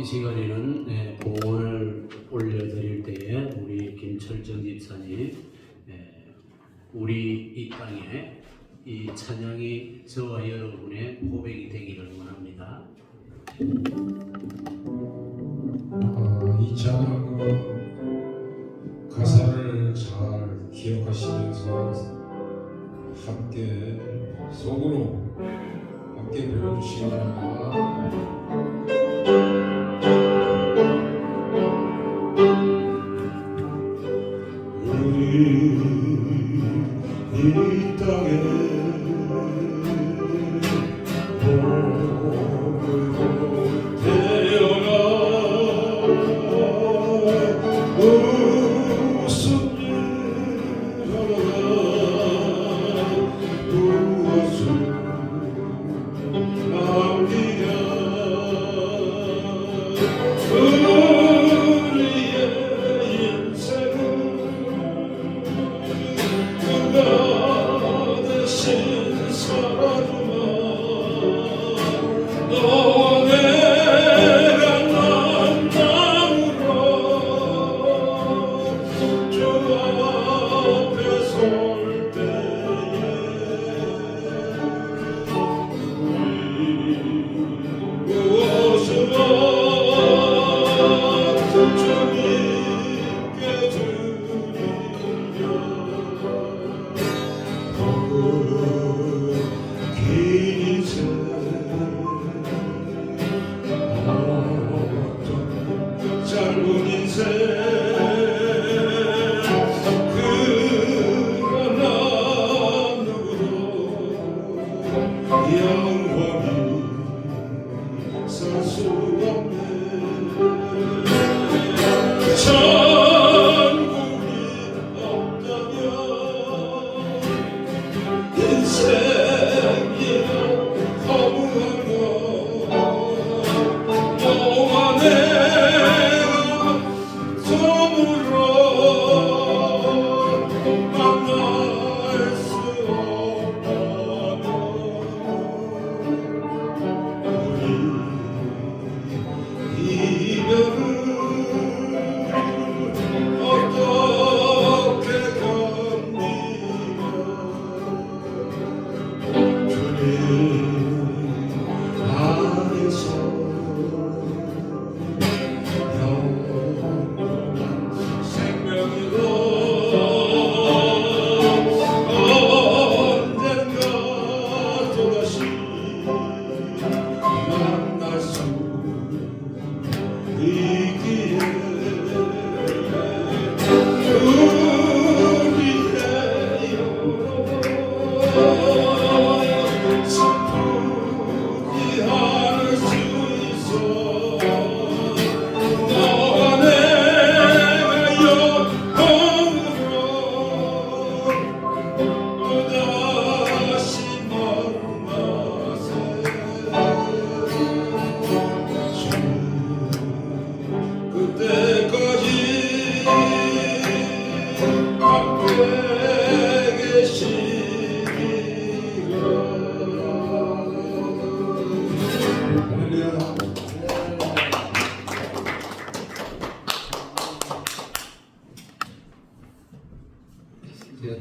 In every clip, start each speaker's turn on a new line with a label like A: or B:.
A: 시간에는 봉헌을 올려드릴 때에 우리 김철정 집사님 우리 이 땅에 이 찬양이 저와 여러분의 고백이 되기를 원합니다.
B: 이 찬양은 가사를 잘 기억하시면서 함께 속으로 함께 배워주시기 바랍니다. 우리 이 땅에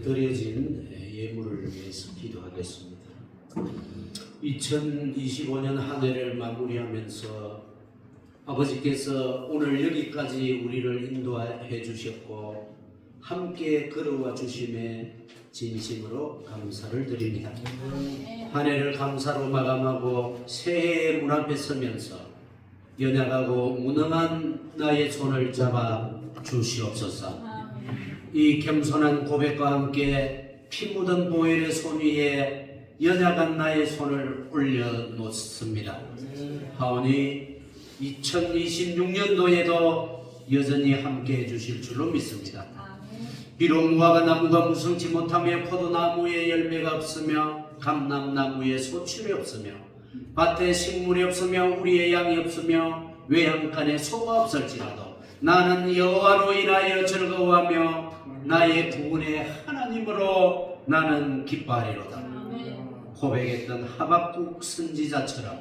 A: 드려진 예물을 위해서 기도하겠습니다. 2025년 한 해를 마무리하면서 아버지께서 오늘 여기까지 우리를 인도해 주셨고 함께 걸어와 주심에 진심으로 감사를 드립니다. 한 해를 감사로 마감하고 새해 문 앞에 서면서 연약하고 무능한 나의 손을 잡아 주시옵소서. 이 겸손한 고백과 함께 피 묻은 보혈의 손 위에 연약한 나의 손을 올려놓습니다. 하오니 2026년도에도 여전히 함께 해주실 줄로 믿습니다. 비록 무화과 나무가 무성치 못하며 포도나무에 열매가 없으며 감람나무에 소출이 없으며 밭에 식물이 없으며 우리의 양이 없으며 외양간에 소가 없을지라도 나는 여호와로 인하여 즐거워하며 나의 구원의 하나님으로 나는 기뻐하리로다. 고백했던 하박국 선지자처럼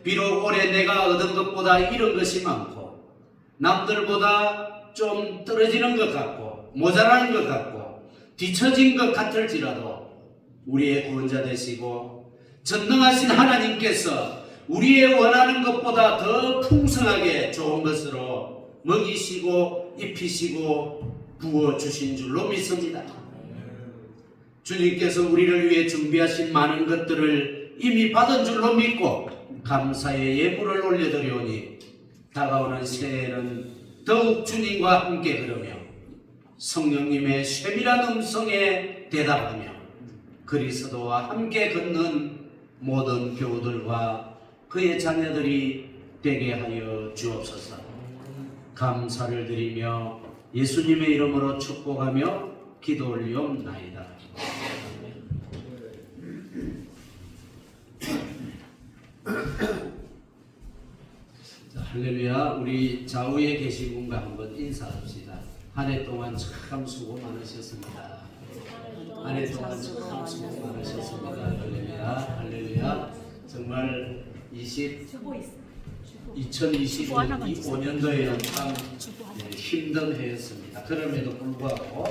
A: 비록 올해 내가 얻은 것보다 잃은 것이 많고 남들보다 좀 떨어지는 것 같고 모자라는 것 같고 뒤처진 것 같을지라도 우리의 구원자 되시고 전능하신 하나님께서 우리의 원하는 것보다 더 풍성하게 좋은 것으로 먹이시고 입히시고 부어주신 줄로 믿습니다. 주님께서 우리를 위해 준비하신 많은 것들을 이미 받은 줄로 믿고 감사의 예물을 올려드리오니 다가오는 새해에는 더욱 주님과 함께 걸으며 성령님의 쇠밀한 음성에 대답하며 그리스도와 함께 걷는 모든 교우들과 그의 자녀들이 되게 하여 주옵소서. 감사를 드리며 예수님의 이름으로 축복하며 기도 올리옵나이다. 자, 할렐루야. 우리 좌우에 계신 분과 한번 인사합시다. 한 해 동안 참 수고 많으셨습니다. 한 해 동안 참 수고 많으셨습니다. 할렐루야. 할렐루야. 정말 2025년도에는 참 힘든 해였습니다. 그럼에도 불구하고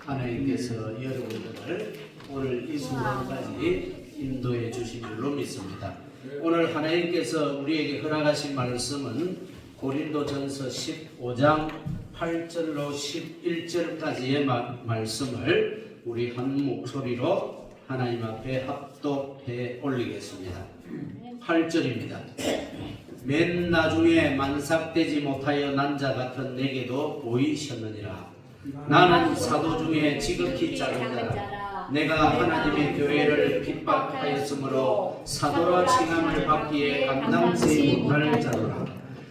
A: 하나님께서 여러분들을 오늘 이 순간까지 인도해 주신 줄로 믿습니다. 오늘 하나님께서 우리에게 허락하신 말씀은 고린도전서 15장 8절로 11절까지의 말씀을 우리 한 목소리로 하나님 앞에 합독해 올리겠습니다. 8절입니다. 맨 나중에 만삭되지 못하여 난 자 같은 내게도 보이셨느니라. 나는 사도 중에 지극히 작은 자라. 내가 하나님의 교회를 핍박하였으므로 사도라 칭함을 받기에 감당치 못할 자로라.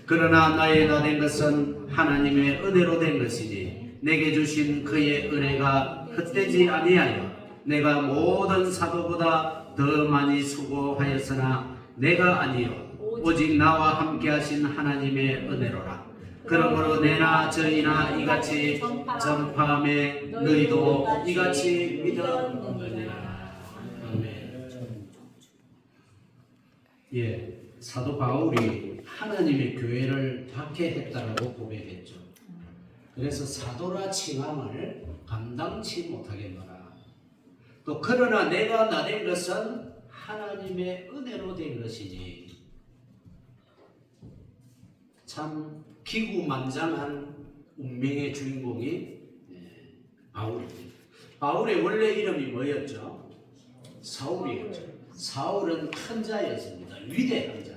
A: 그러나 나의 다 된 것은 하나님의 은혜로 된 것이니 내게 주신 그의 은혜가 헛되지 아니하여 내가 모든 사도보다 더 많이 수고하였으나 내가 아니요 오직 나와 함께 하신 하나님의 은혜로라. 그러므로 내나 저희나 이같이 전파함에 너희도 이같이 믿었느니라. 아멘. 예, 사도 바울이 하나님의 교회를 박해했다라고 고백했죠. 그래서 사도라 칭함을 감당치 못하겠노라. 또 그러나 내가 나 된 것은 하나님의 은혜로 된 것이니. 참 기구만장한 운명의 주인공이 바울입니다. 바울의 원래 이름이 뭐였죠? 사울이었죠. 사울은 큰 자였습니다. 위대한 자.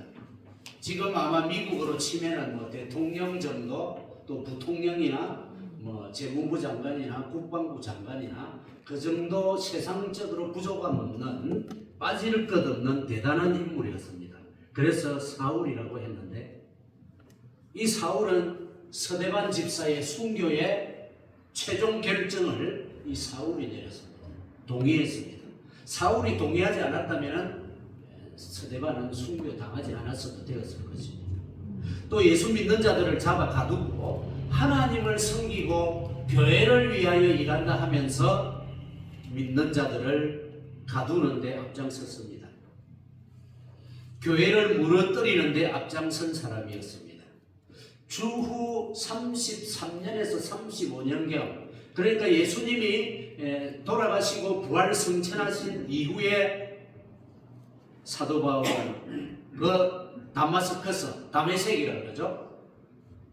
A: 지금 아마 미국으로 치면은 뭐 대통령 정도, 또 부통령이나 뭐 재무부 장관이나 국방부 장관이나 그 정도 세상적으로 부족함 없는, 빠질 것 없는 대단한 인물이었습니다. 그래서 사울이라고 했는데, 이 사울은 서대반 집사의 순교의 최종 결정을 이 사울이 내렸습니다. 동의했습니다. 사울이 동의하지 않았다면 서대반은 순교 당하지 않았어도 되었을 것입니다. 또 예수 믿는 자들을 잡아 가두고 하나님을 섬기고 교회를 위하여 일한다 하면서 믿는 자들을 가두는 데 앞장섰습니다. 교회를 무너뜨리는 데 앞장선 사람이었습니다. 주후 33년에서 35년경, 그러니까 예수님이 돌아가시고 부활 승천하신 이후에 사도 바울은 그 다마스커스, 다메섹이라고 그러죠.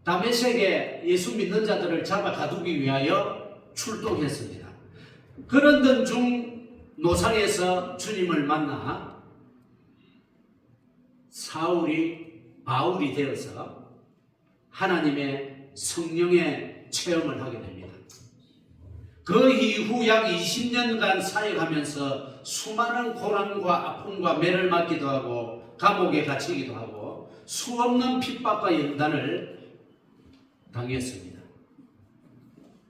A: 다메섹에 예수 믿는 자들을 잡아 가두기 위하여 출동했습니다. 그러던 중 노상에서 주님을 만나 사울이 바울이 되어서 하나님의 성령의 체험을 하게 됩니다. 그 이후 약 20년간 사역하면서 수많은 고난과 아픔과 매를 맞기도 하고 감옥에 갇히기도 하고 수없는 핍박과 연단을 당했습니다.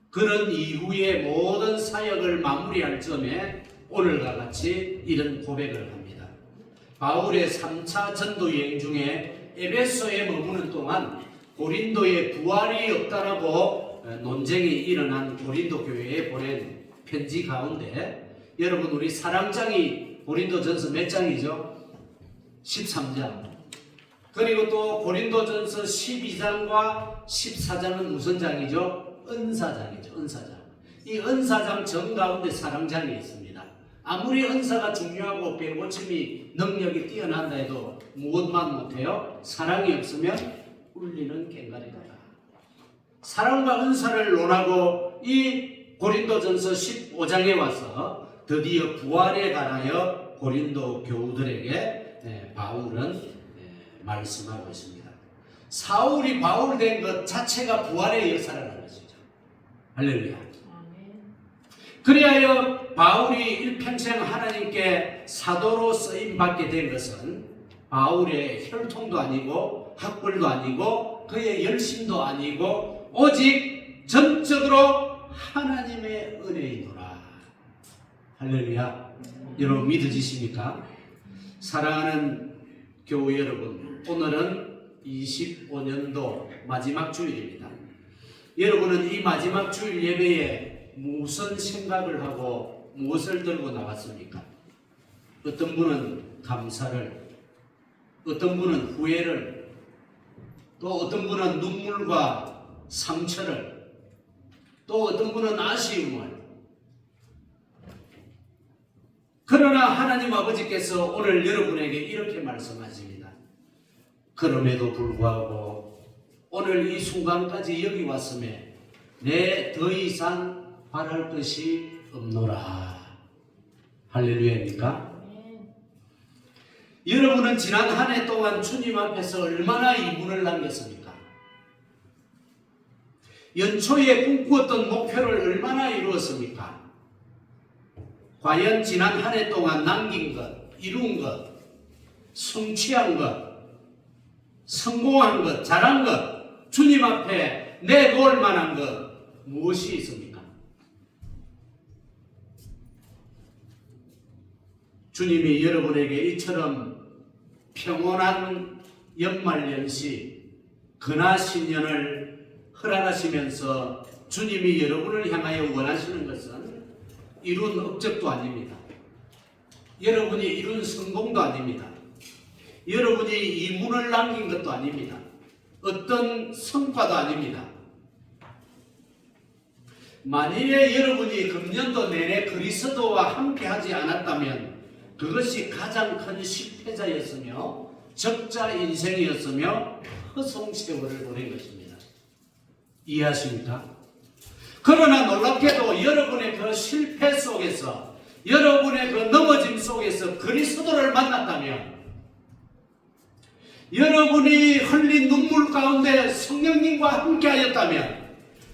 A: 그런 이후에 모든 사역을 마무리할 점에 오늘과 같이 이런 고백을 합니다. 바울의 3차 전도 여행 중에 에베소에 머무는 동안 고린도에 부활이 없다라고 논쟁이 일어난 고린도 교회에 보낸 편지 가운데, 여러분 우리 사랑장이 고린도전서 몇 장이죠? 13장. 그리고 또 고린도전서 12장과 14장은 무슨 장이죠? 은사장이죠. 은사장. 이 은사장 정 가운데 사랑장이 있습니다. 아무리 은사가 중요하고 배고침이 능력이 뛰어난다 해도 무엇만 못해요? 사랑이 없으면 울리는 꽹과리다. 사랑과 은사를 논하고 이 고린도전서 15장에 와서 드디어 부활에 관하여 고린도 교우들에게 바울은 말씀하고 있습니다. 사울이 바울 된 것 자체가 부활의 역사라는 것이죠. 할렐루야. 그리하여 바울이 일평생 하나님께 사도로 쓰임받게 된 것은 바울의 혈통도 아니고 학벌도 아니고 그의 열심도 아니고 오직 전적으로 하나님의 은혜이노라. 할렐루야. 여러분 믿어지십니까? 사랑하는 교회 여러분, 오늘은 25년도 마지막 주일입니다. 여러분은 이 마지막 주일 예배에 무슨 생각을 하고 무엇을 들고 나갔습니까? 어떤 분은 감사를, 어떤 분은 후회를, 또 어떤 분은 눈물과 상처를, 또 어떤 분은 아쉬움을. 그러나 하나님 아버지께서 오늘 여러분에게 이렇게 말씀하십니다. 그럼에도 불구하고 오늘 이 순간까지 여기 왔음에 내 더 이상 바랄 것이 없노라. 할렐루야입니까? 여러분은 지난 한 해 동안 주님 앞에서 얼마나 이분을 남겼습니까? 연초에 꿈꾸었던 목표를 얼마나 이루었습니까? 과연 지난 한 해 동안 남긴 것, 이룬 것, 성취한 것, 성공한 것, 잘한 것, 주님 앞에 내놓을 만한 것 무엇이 있습니까? 주님이 여러분에게 이처럼 평온한 연말연시, 근하신년을 허락하시면서 주님이 여러분을 향하여 원하시는 것은 이룬 업적도 아닙니다. 여러분이 이룬 성공도 아닙니다. 여러분이 이문을 남긴 것도 아닙니다. 어떤 성과도 아닙니다. 만일에 여러분이 금년도 내내 그리스도와 함께하지 않았다면 그것이 가장 큰 실패자였으며 적자 인생이었으며 허송세월을 보낸 것입니다. 이해하십니까? 그러나 놀랍게도 여러분의 그 실패 속에서, 여러분의 그 넘어짐 속에서 그리스도를 만났다면, 여러분이 흘린 눈물 가운데 성령님과 함께 하였다면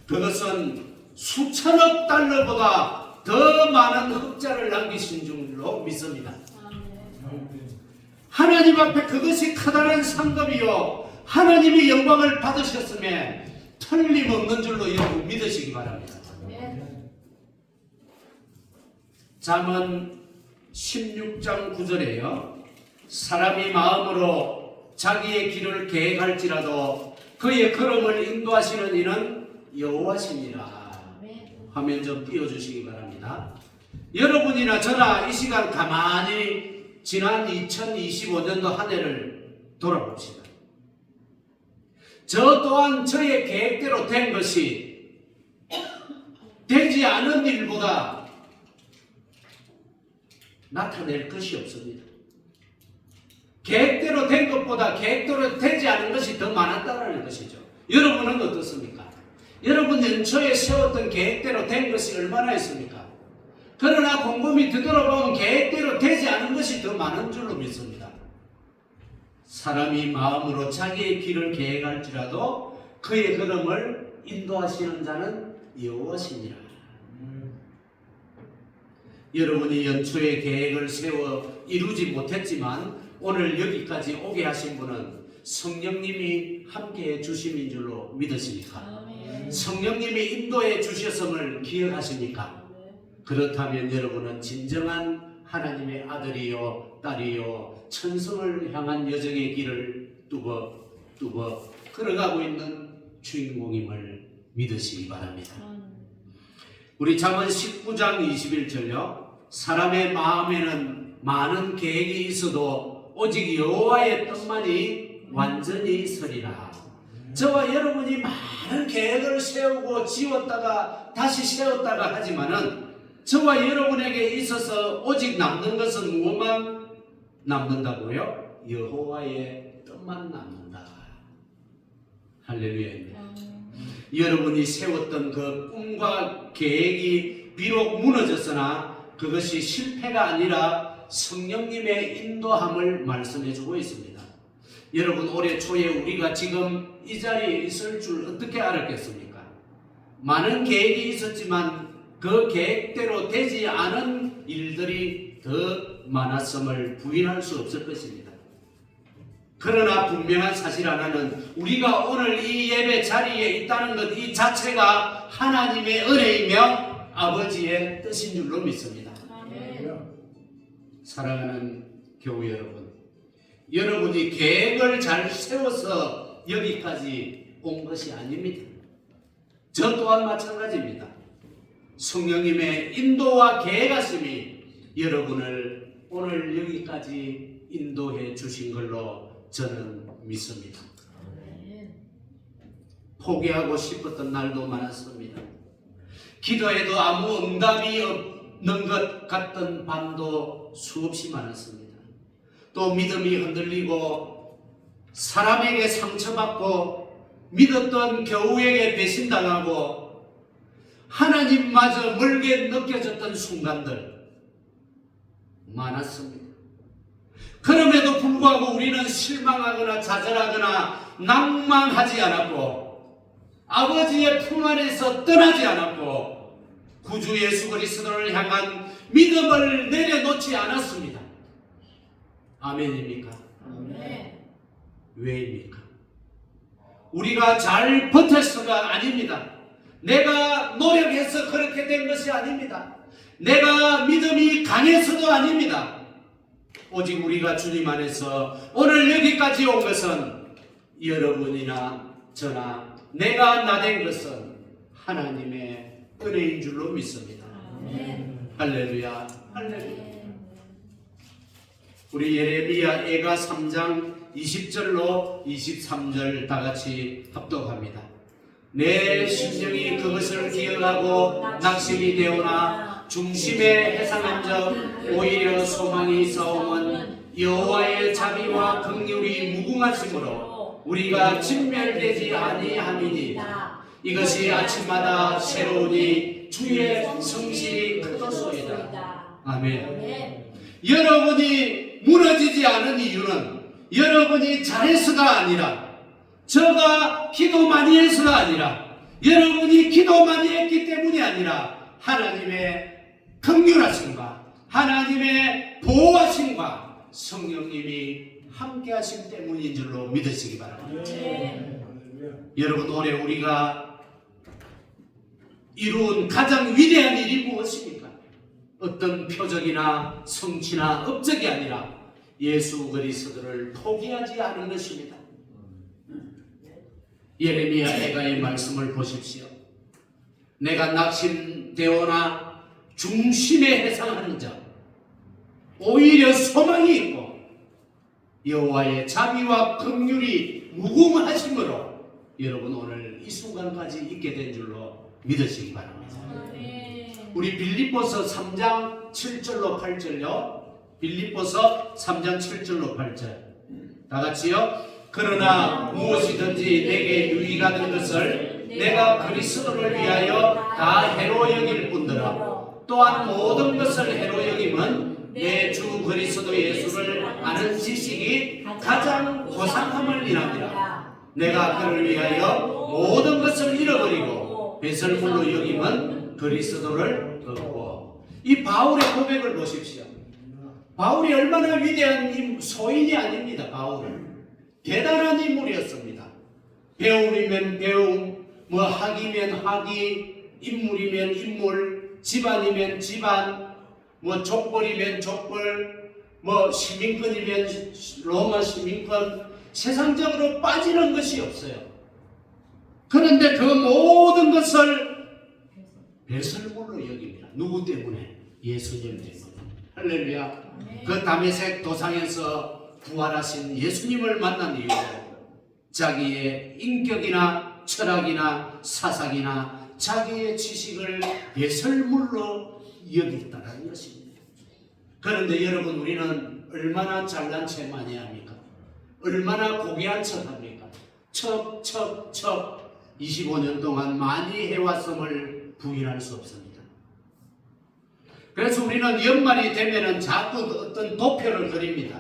A: 그것은 수천억 달러보다 더 많은 흑자를 남기신 줄로 믿습니다. 하나님 앞에 그것이 커다란 상급이요 하나님이 영광을 받으셨음에 틀림없는 줄로 여러분 믿으시기 바랍니다. 잠언 16장 9절에요. 사람이 마음으로 자기의 길을 계획할지라도 그의 걸음을 인도하시는 이는 여호와시니라. 화면 좀 띄워주시기 바랍니다. 여러분이나 저나 이 시간 가만히 지난 2025년도 한 해를 돌아봅시다. 저 또한 저의 계획대로 된 것이 되지 않은 일보다 나타낼 것이 없습니다. 계획대로 된 것보다 계획대로 되지 않은 것이 더 많았다는 것이죠. 여러분은 어떻습니까? 여러분 연초에 세웠던 계획대로 된 것이 얼마나 있습니까? 그러나 곰곰이 되돌아보면 계획대로 되지 않은 것이 더 많은 줄로 믿습니다. 사람이 마음으로 자기의 길을 계획할지라도 그의 걸음을 인도하시는 자는 여호와시니라. 여러분이 연초에 계획을 세워 이루지 못했지만 오늘 여기까지 오게 하신 분은 성령님이 함께해 주심인 줄로 믿으십니까? 성령님이 인도해 주셨음을 기억하십니까? 그렇다면 여러분은 진정한 하나님의 아들이요 딸이요 천성을 향한 여정의 길을 뚜벅뚜벅 걸어가고 있는 주인공임을 믿으시기 바랍니다. 우리 잠언 19장 21절요. 사람의 마음에는 많은 계획이 있어도 오직 여호와의 뜻만이 완전히 서리라. 저와 여러분이 많은 계획을 세우고 지웠다가 다시 세웠다가 하지만은 저와 여러분에게 있어서 오직 남는 것은 무엇만 남는다고요? 여호와의 뜻만 남는다. 할렐루야입니다. 여러분이 세웠던 그 꿈과 계획이 비록 무너졌으나 그것이 실패가 아니라 성령님의 인도함을 말씀해 주고 있습니다. 여러분, 올해 초에 우리가 지금 이 자리에 있을 줄 어떻게 알았겠습니까? 많은 계획이 있었지만 그 계획대로 되지 않은 일들이 더 많았음을 부인할 수 없을 것입니다. 그러나 분명한 사실 하나는 우리가 오늘 이 예배 자리에 있다는 것 이 자체가 하나님의 은혜이며 아버지의 뜻인 줄로 믿습니다. 사랑하는 교우 여러분, 여러분이 계획을 잘 세워서 여기까지 온 것이 아닙니다. 저 또한 마찬가지입니다. 성령님의 인도와 계획하심이 여러분을 오늘 여기까지 인도해 주신 걸로 저는 믿습니다. 포기하고 싶었던 날도 많았습니다. 기도해도 아무 응답이 없는 것 같던 밤도 수없이 많았습니다. 또 믿음이 흔들리고 사람에게 상처받고 믿었던 교우에게 배신당하고 하나님마저 멀게 느껴졌던 순간들 많았습니다. 그럼에도 불구하고 우리는 실망하거나 좌절하거나 낭망하지 않았고 아버지의 품 안에서 떠나지 않았고 구주 예수 그리스도를 향한 믿음을 내려놓지 않았습니다. 아멘입니까?
C: 아멘.
A: 왜입니까? 우리가 잘 버텨서가 아닙니다. 내가 노력해서 그렇게 된 것이 아닙니다. 내가 믿음이 강해서도 아닙니다. 오직 우리가 주님 안에서 오늘 여기까지 온 것은 여러분이나 저나 내가 나된 것은 하나님의 은혜인 줄로 믿습니다.
C: 아멘.
A: 할렐루야, 할렐루야. 우리 예레미야 애가 3장 20절로 23절 다 같이 합독합니다. 내 심령이 그것을 기억하고 낙심이 되오나 중심에 해상한 적 오히려 소망이 있어오면 여호와의 자비와 긍휼이 무궁하심으로 우리가 진멸되지 아니함이니이다. 이것이 아침마다 새로우니 주의 성실이 크도소이다. 아멘. 여러분이 무너지지 않은 이유는 여러분이 잘해서가 아니라 저가 기도 많이 해서가 아니라 여러분이 기도 많이 했기 때문이 아니라 하나님의 긍휼하심과 하나님의 보호하심과 성령님이 함께 하심 때문인 줄로 믿으시기 바랍니다. 여러분, 올해 우리가 이룬 가장 위대한 일이 무엇입니까? 어떤 표적이나 성취나 업적이 아니라 예수 그리스도를 포기하지 않은 것입니다. 예레미야 애가의 말씀을 보십시오. 내가 낙심되오나 중심에 해상하는 자 오히려 소망이 있고 여호와의 자비와 긍휼이 무궁하심으로 여러분 오늘 이 순간까지 있게 된 줄로 믿으시기 바랍니다. 우리 빌립보서 3장 7절로 8절요. 빌립보서 3장 7절로 8절 다 같이요. 그러나 무엇이든지 내게 유익하는 것을 내가 그리스도를 위하여 다 해로 여길 뿐더러 또한 모든 것을 해로 여김은 내 주 그리스도 예수를 아는 지식이 가장 고상함을 인함이라. 내가 그를 위하여 모든 것을 잃어버리고 배설물로 여김은 그리스도를 얻고. 이 바울의 고백을 보십시오. 바울이 얼마나 위대한 소인이 아닙니다. 바울은 대단한 인물이었습니다. 배움이면 배움, 학이면 학이, 인물이면 인물, 집안이면 집안, 족벌이면 족벌, 시민권이면 로마 시민권, 세상적으로 빠지는 것이 없어요. 그런데 그 모든 것을 배설물로 여깁니다. 누구 때문에? 예수님 때문에. 할렐루야. 그 다메섹 도상에서 부활하신 예수님을 만난 이후로 자기의 인격이나 철학이나 사상이나 자기의 지식을 배설물로 여겼다는 것입니다. 그런데 여러분, 우리는 얼마나 잘난 체 많이 합니까? 얼마나 고귀한 척 합니까? 척 25년 동안 많이 해왔음을 부인할 수 없습니다. 그래서 우리는 연말이 되면은 자꾸 어떤 도표를 그립니다.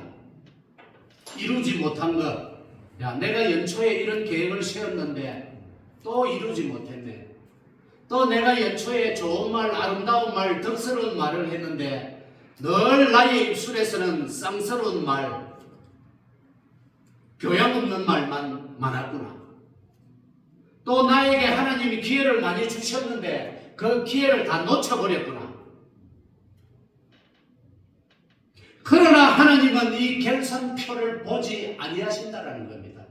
A: 이루지 못한 것. 야, 내가 연초에 이런 계획을 세웠는데 또 이루지 못했네. 또 내가 연초에 좋은 말, 아름다운 말, 덕스러운 말을 했는데 늘 나의 입술에서는 쌍스러운 말, 교양 없는 말만 많았구나. 또 나에게 하나님이 기회를 많이 주셨는데 그 기회를 다 놓쳐버렸구나. 그러나 하나님은 이 결산표를 보지 아니하신다라는 겁니다.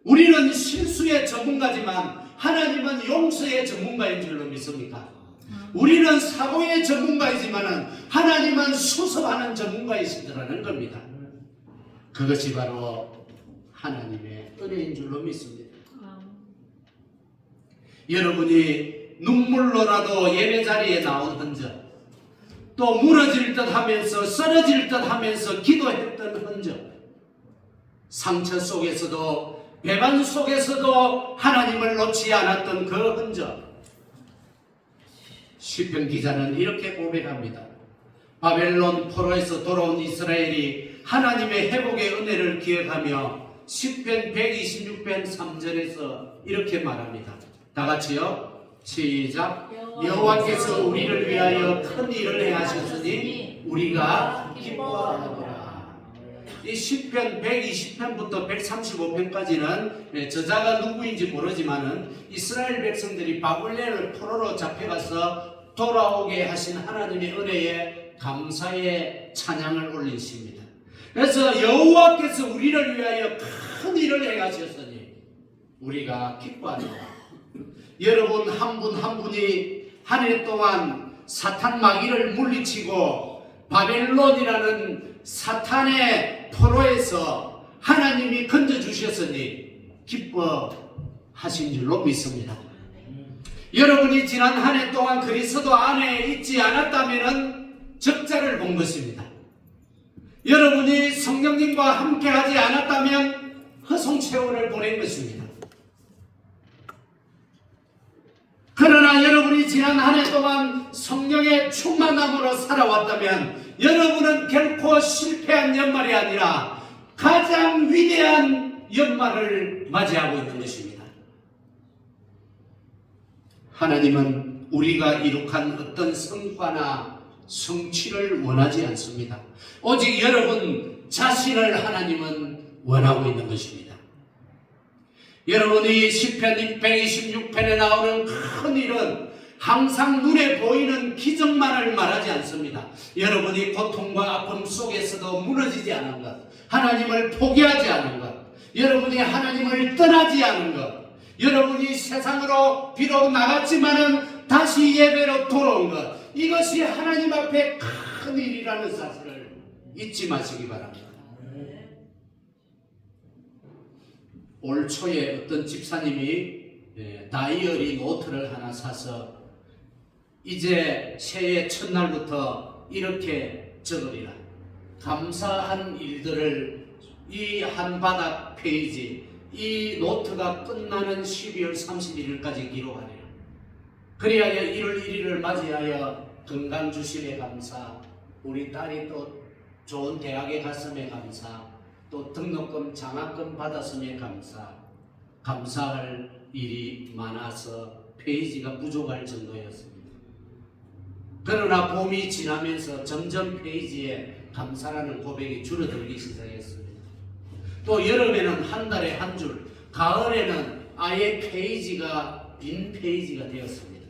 A: 우리는 실수의 전문가지만 하나님은 용서의 전문가인 줄로 믿습니까? 우리는 사고의 전문가이지만 하나님은 수습하는 전문가이시더라는 겁니다. 그것이 바로 하나님의 은혜인 줄로 믿습니다. 여러분이 눈물로라도 예배 자리에 나온 흔적, 또 무너질 듯 하면서 쓰러질 듯 하면서 기도했던 흔적, 상처 속에서도 배반 속에서도 하나님을 놓지 않았던 그 흔적, 시편 기자는 이렇게 고백합니다. 바벨론 포로에서 돌아온 이스라엘이 하나님의 회복의 은혜를 기억하며 시편 126편 3절에서 이렇게 말합니다. 다 같이요. 시작. 여호와께서 우리를 위하여 큰 일을 행하셨으니 우리가 기뻐하노라. 이 시편 120편부터 135편까지는 저자가 누구인지 모르지만은 이스라엘 백성들이 바벨론 포로로 잡혀가서 돌아오게 하신 하나님의 은혜에 감사의 찬양을 올린 시입니다. 그래서 여호와께서 우리를 위하여 큰 일을 행하셨으니 우리가 기뻐하노라. 여러분 한 분 한 분이 한 해 동안 사탄 마귀를 물리치고 바벨론이라는 사탄의 포로에서 하나님이 건져주셨으니 기뻐하신 줄로 믿습니다. 여러분이 지난 한 해 동안 그리스도 안에 있지 않았다면 적자를 본 것입니다. 여러분이 성령님과 함께 하지 않았다면 허송세월을 보낸 것입니다. 그러나 여러분이 지난 한 해 동안 성령의 충만함으로 살아왔다면 여러분은 결코 실패한 연말이 아니라 가장 위대한 연말을 맞이하고 있는 것입니다. 하나님은 우리가 이룩한 어떤 성과나 성취를 원하지 않습니다. 오직 여러분 자신을 하나님은 원하고 있는 것입니다. 여러분이 시편 126편에 나오는 큰 일은 항상 눈에 보이는 기적만을 말하지 않습니다. 여러분이 고통과 아픔 속에서도 무너지지 않은 것, 하나님을 포기하지 않은 것, 여러분이 하나님을 떠나지 않은 것, 여러분이 세상으로 비록 나갔지만은 다시 예배로 돌아온 것, 이것이 하나님 앞에 큰 일이라는 사실을 잊지 마시기 바랍니다. 올 초에 어떤 집사님이 다이어리 노트를 하나 사서 이제 새해 첫날부터 이렇게 적으리라. 감사한 일들을 이 한 바닥 페이지, 이 노트가 끝나는 12월 31일까지 기록하리라. 그리하여 1월 1일을 맞이하여 건강 주심에 감사, 우리 딸이 또 좋은 대학에 갔음에 감사, 또 등록금 장학금 받았음에 감사, 감사할 일이 많아서 페이지가 부족할 정도였습니다. 그러나 봄이 지나면서 점점 페이지에 감사라는 고백이 줄어들기 시작했습니다. 또 여름에는 한 달에 한 줄, 가을에는 아예 페이지가 빈 페이지가 되었습니다.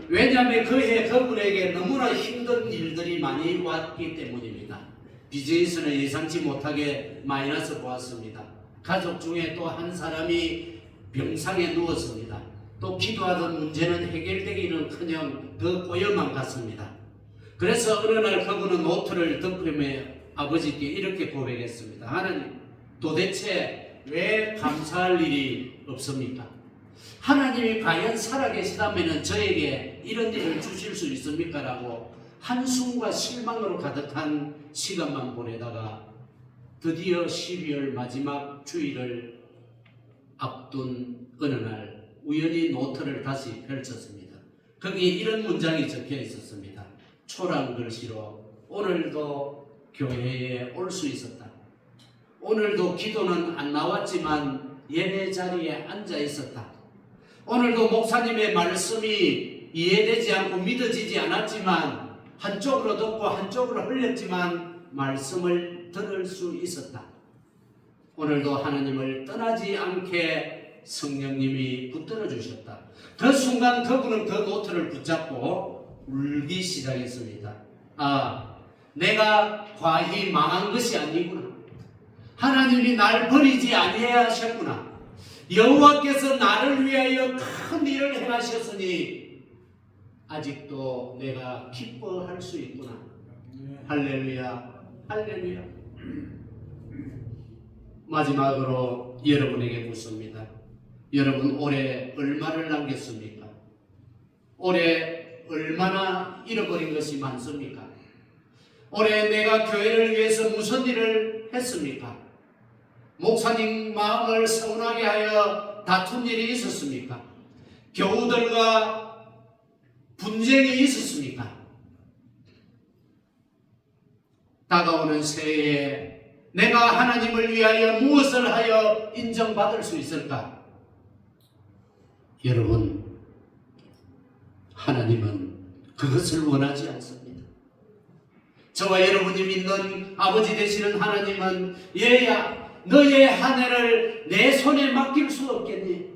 A: 왜냐하면 그해 그분에게 너무나 힘든 일들이 많이 왔기 때문입니다. 비즈니스는 예상치 못하게 마이너스 보았습니다. 가족 중에 또 한 사람이 병상에 누웠습니다. 또 기도하던 문제는 해결되기는커녕 더 꼬여만 갔습니다. 그래서 어느 날 그분은 노트를 덮으며 아버지께 이렇게 고백했습니다. 하나님, 도대체 왜 감사할 일이 없습니까? 하나님이 과연 살아계시다면 저에게 이런 일을 주실 수 있습니까? 라고 한숨과 실망으로 가득한 시간만 보내다가 드디어 12월 마지막 주일을 앞둔 어느 날 우연히 노트를 다시 펼쳤습니다. 거기에 이런 문장이 적혀 있었습니다. 초랑 글씨로 오늘도 교회에 올 수 있었다. 오늘도 기도는 안 나왔지만 예배 자리에 앉아 있었다. 오늘도 목사님의 말씀이 이해되지 않고 믿어지지 않았지만 한쪽으로 듣고 한쪽으로 흘렸지만 말씀을 들을 수 있었다. 오늘도 하나님을 떠나지 않게 성령님이 붙들어 주셨다. 그 순간 그분은 그 노트를 붙잡고 울기 시작했습니다. 아, 내가 과히 망한 것이 아니구나. 하나님이 날 버리지 아니하셨구나. 여호와께서 나를 위하여 큰 일을 행하셨으니 아직도 내가 기뻐할 수 있구나. 할렐루야, 할렐루야. 마지막으로 여러분에게 묻습니다. 여러분 올해 얼마를 남겼습니까? 올해 얼마나 잃어버린 것이 많습니까? 올해 내가 교회를 위해서 무슨 일을 했습니까? 목사님 마음을 서운하게 하여 다툰 일이 있었습니까? 교우들과 분쟁이 있었습니까? 다가오는 새해에 내가 하나님을 위하여 무엇을 하여 인정받을 수 있을까? 여러분, 하나님은 그것을 원하지 않습니다. 저와 여러분이 믿는 아버지 되시는 하나님은 얘야, 너의 한 해를 내 손에 맡길 수 없겠니?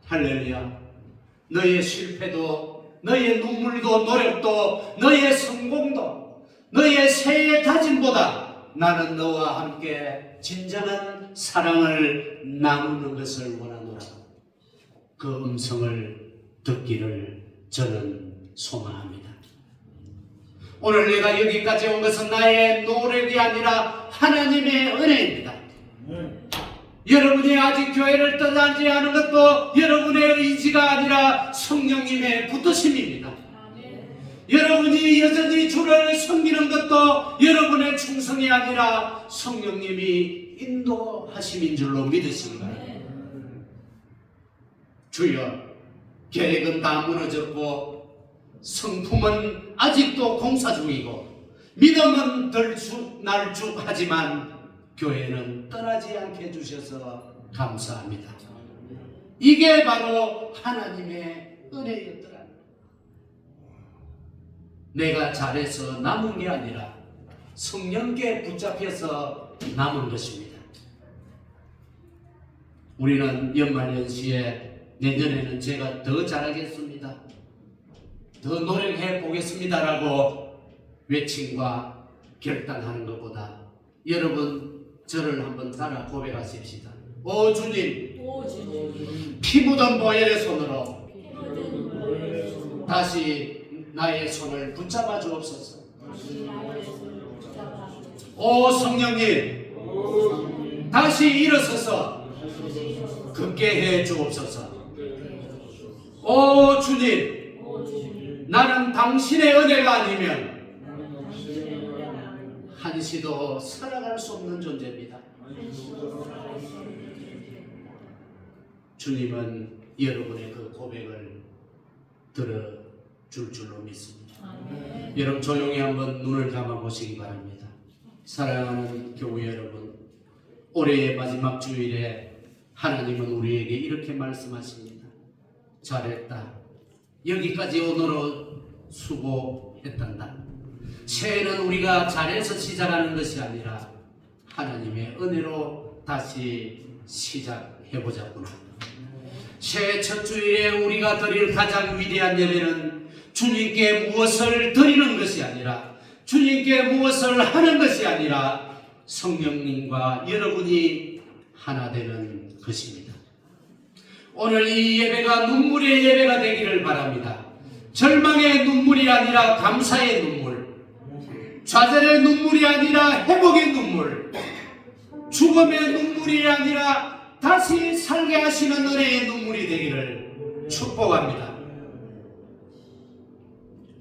A: 할렐루야. 너의 실패도, 너의 눈물도, 노력도, 너의 성공도, 너의 새해 다짐보다 나는 너와 함께 진정한 사랑을 나누는 것을 원하노라. 그 음성을 듣기를 저는 소망합니다. 오늘 내가 여기까지 온 것은 나의 노력이 아니라 하나님의 은혜입니다. 여러분이 아직 교회를 떠나지 않은 것도 여러분의 의지가 아니라 성령님의 붙드심입니다. 여러분이 여전히 주를 섬기는 것도 여러분의 충성이 아니라 성령님이 인도하심인 줄로 믿으시기 바랍니다. 주여, 계획은 다 무너졌고 성품은 아직도 공사 중이고 믿음은 날쭉하지만 교회는 떠나지 않게 해주셔서 감사합니다. 이게 바로 하나님의 은혜였더라. 내가 잘해서 남은 게 아니라 성령께 붙잡혀서 남은 것입니다. 우리는 연말연시에 내년에는 제가 더 잘하겠습니다, 더 노력해 보겠습니다라고 외침과 결단하는 것보다 여러분 저를 한번 따라 고백하십시다. 오 주님, 피 묻은 보혈의 손으로 다시 나의 손을 붙잡아 주옵소서. 오 성령님, 다시 일어서서 걷게 해 주옵소서. 오 주님, 나는 당신의 은혜가 아니면 한시도 살아갈 수 없는 존재입니다. 주님은 여러분의 그 고백을 들어줄 줄로 믿습니다. 여러분 조용히 한번 눈을 감아 보시기 바랍니다. 사랑하는 교회 여러분, 올해의 마지막 주일에 하나님은 우리에게 이렇게 말씀하십니다. 잘했다. 여기까지 오너로 수고했단다. 새해는 우리가 잘해서 시작하는 것이 아니라 하나님의 은혜로 다시 시작해보자꾸나. 새해 첫 주일에 우리가 드릴 가장 위대한 예배는 주님께 무엇을 드리는 것이 아니라, 주님께 무엇을 하는 것이 아니라 성령님과 여러분이 하나 되는 것입니다. 오늘 이 예배가 눈물의 예배가 되기를 바랍니다. 절망의 눈물이 아니라 감사의 눈물, 좌절의 눈물이 아니라 회복의 눈물, 죽음의 눈물이 아니라 다시 살게 하시는 은혜의 눈물이 되기를 축복합니다.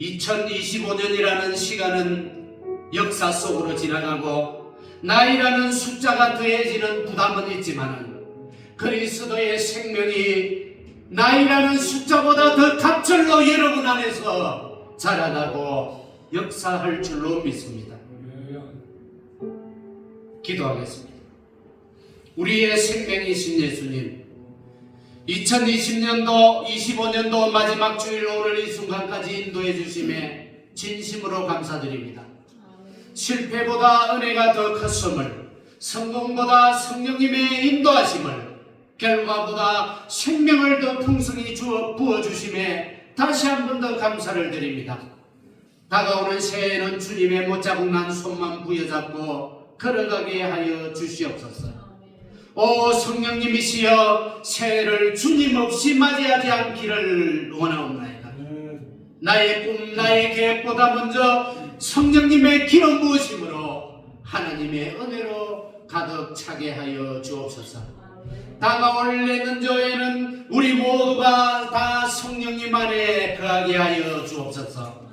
A: 2025년이라는 시간은 역사 속으로 지나가고 나이라는 숫자가 더해지는 부담은 있지만 그리스도의 생명이 나이라는 숫자보다 더 갑절로 여러분 안에서 자라나고 역사할 줄로 믿습니다. 기도하겠습니다. 우리의 생명이신 예수님, 2020년도 25년도 마지막 주일 오늘 이 순간까지 인도해 주심에 진심으로 감사드립니다. 실패보다 은혜가 더 컸음을, 성공보다 성령님의 인도하심을, 결과보다 생명을 더 풍성히 부어주심에 다시 한 번 더 감사를 드립니다. 다가오는 새해에는 주님의 못자국난 손만 부여잡고 걸어가게 하여 주시옵소서. 오 성령님이시여, 새해를 주님 없이 맞이하지 않기를 원하옵나이다. 나의 꿈, 나의 계획보다 먼저 성령님의 기름 부으심으로 하나님의 은혜로 가득 차게 하여 주옵소서. 다가올 내년도에는 우리 모두가 다 성령님 안에 거하게 하여 주옵소서.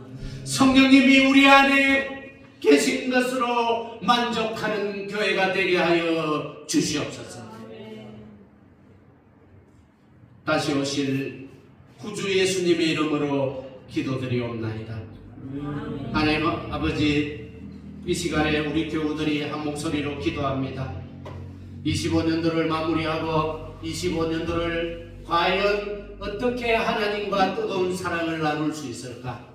A: 성령님이 우리 안에 계신 것으로 만족하는 교회가 되게 하여 주시옵소서. 다시 오실 구주 예수님의 이름으로 기도드리옵나이다. 하나님 아버지, 이 시간에 우리 교우들이 한 목소리로 기도합니다. 25년도를 마무리하고 25년도를 과연 어떻게 하나님과 뜨거운 사랑을 나눌 수 있을까?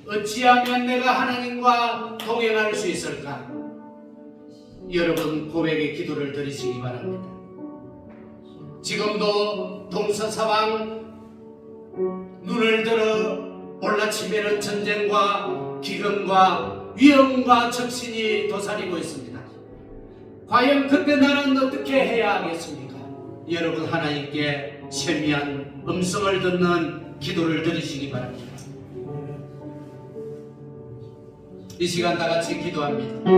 A: 어찌하면 내가 하나님과 동행할 수 있을까? 여러분 고백의 기도를 드리시기 바랍니다. 지금도 동서사방 눈을 들어 올라치면은 전쟁과 기근과 위험과 적신이 도사리고 있습니다. 과연 그때 나는 어떻게 해야 하겠습니까? 여러분 하나님께 세미한 음성을 듣는 기도를 드리시기 바랍니다. 이 시간 다 같이 기도합니다.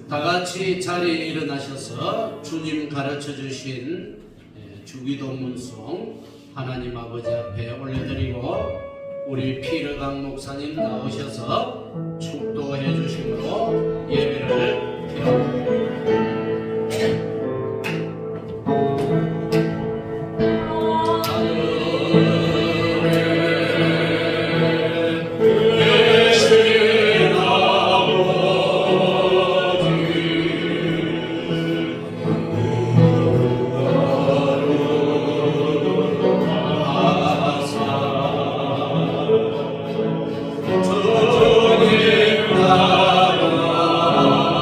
A: 다 같이 자리에 일어나셔서 주님 가르쳐 주신 주기도 문송 하나님 아버지 앞에 올려드리고 우리 피르강 목사님 나오셔서 축도해 주심으로 예배를 드립니다.
B: 주님 나라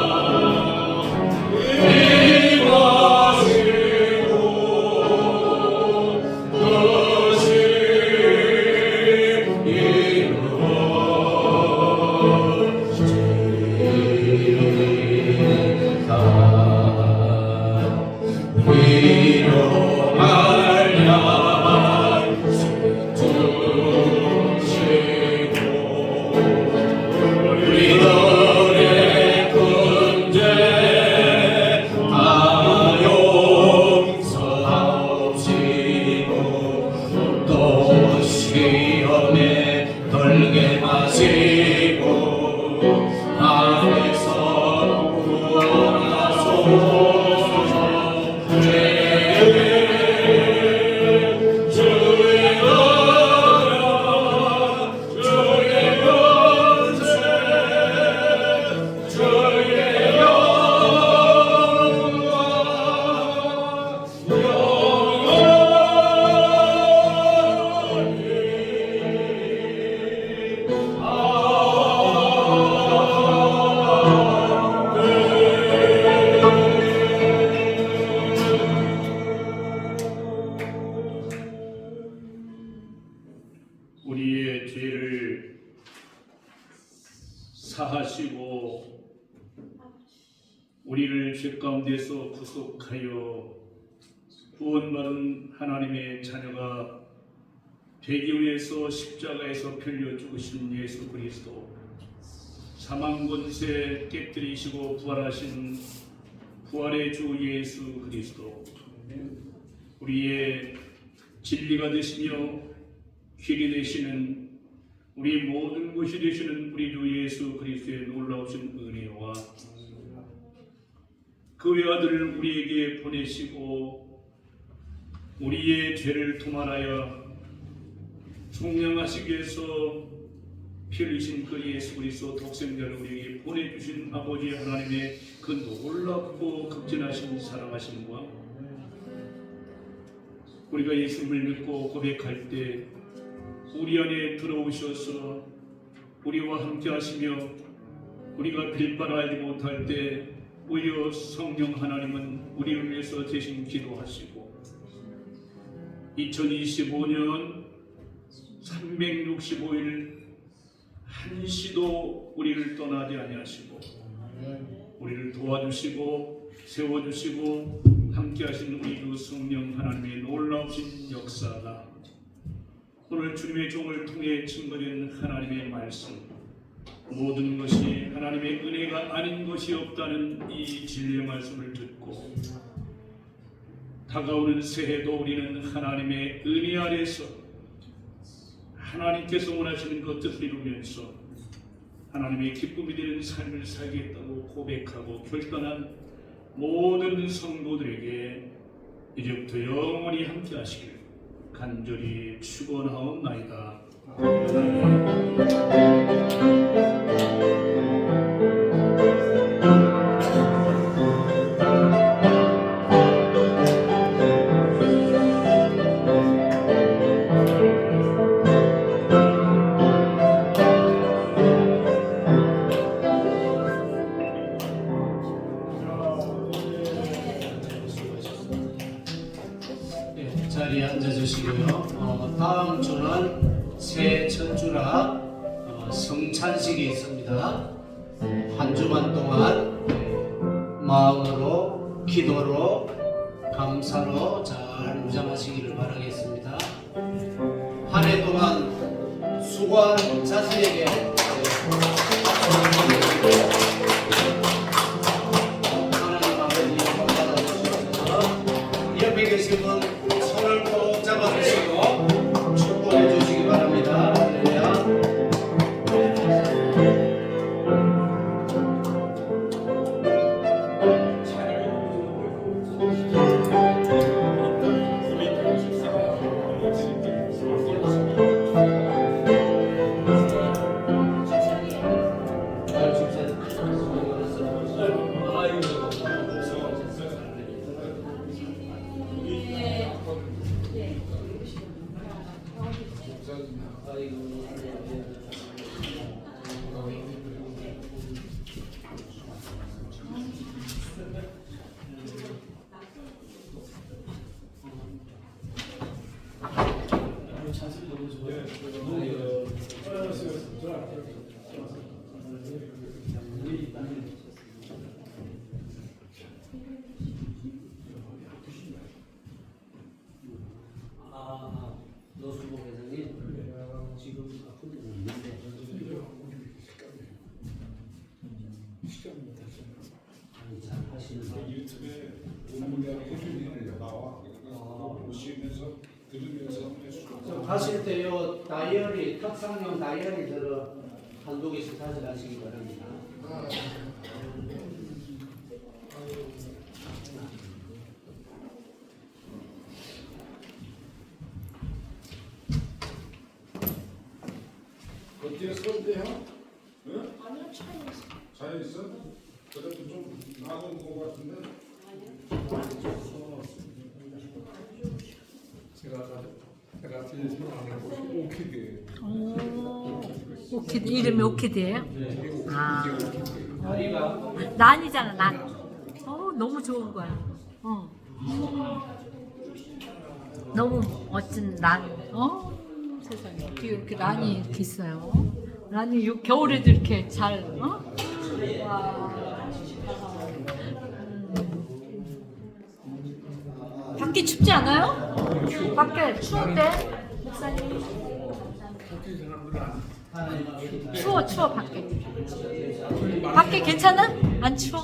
D: 우리를 죄 가운데서 구속하여 구원받은 하나님의 자녀가 되기 위해서 십자가에서 편려 죽으신 예수 그리스도, 사망 권세 깨뜨리시고 부활하신 부활의 주 예수 그리스도, 우리의 진리가 되시며 길이 되시는 우리 모든 것이 되시는 우리 주 예수 그리스도의 놀라우신 은혜와 그 외아들을 우리에게 보내시고 우리의 죄를 도말하여 총량하시기 위해서 피 흘리신 그 예수 그리스도 독생자를 우리에게 보내주신 아버지 하나님의 그 놀랍고 극진하신 사랑하심과 우리가 예수님을 믿고 고백할 때 우리 안에 들어오셔서 우리와 함께 하시며 우리가 빌바라 알지 못할 때 오히려 성령 하나님은 우리를 위해서 대신 기도하시고 2025년 365일 한시도 우리를 떠나지 아니하시고 우리를 도와주시고 세워주시고 함께하신 우리 주 성령 하나님의 놀라우신 역사가 오늘 주님의 종을 통해 증거된 하나님의 말씀, 모든 것이 하나님의 은혜가 아닌 것이 없다는 이 진리의 말씀을 듣고 다가오는 새해도 우리는 하나님의 은혜 아래서 하나님께서 원하시는 그 뜻을 이루면서 하나님의 기쁨이 되는 삶을 살겠다고 고백하고 결단한 모든 성도들에게 이제부터 영원히 함께 하시길 간절히 축원하옵나이다.
A: 네, 자리에 앉아주시고요. 다음 주는 새 첫 주라 성찬식이 있습니다. 한 주만 동안 마음으로 기도로 감사로 잘 무장하시기를 바라겠습니다. 한 해 동안 수고한 자신에게 하나님 아버지 받아주셔서 옆에 계신 분 손을 꼭 잡아주시고 축복해 주시기 바랍니다. 할렐루야. 노수복 회장님 지금 아픈 데는 있는데 아니 잘 하시는데
B: 유튜브에 본문이라고 해주는 나와. 보시면서 들으면서
A: 하실 때요 다이어리 탁상용 다이어리들을 한두 개씩 가져가시기 바랍니다.
B: 어떻게 설대요? 응? 아니요, 차에 있어. 그래도 좀 나은 것 같은데. 제가 오키드.
C: 오키드 이름이 오키드예요? 아,
A: 다리가
C: 난이잖아 난. 너무 좋은 거야. 너무 멋진 난. 세상에 어떻게 이렇게 난이 이렇게 있어요? 난이 겨울에도 이렇게 잘. 와. 밖에 춥지 않아요? 밖에 추운데 목사님. 추워 밖에. 밖에 괜찮아? 안 추워?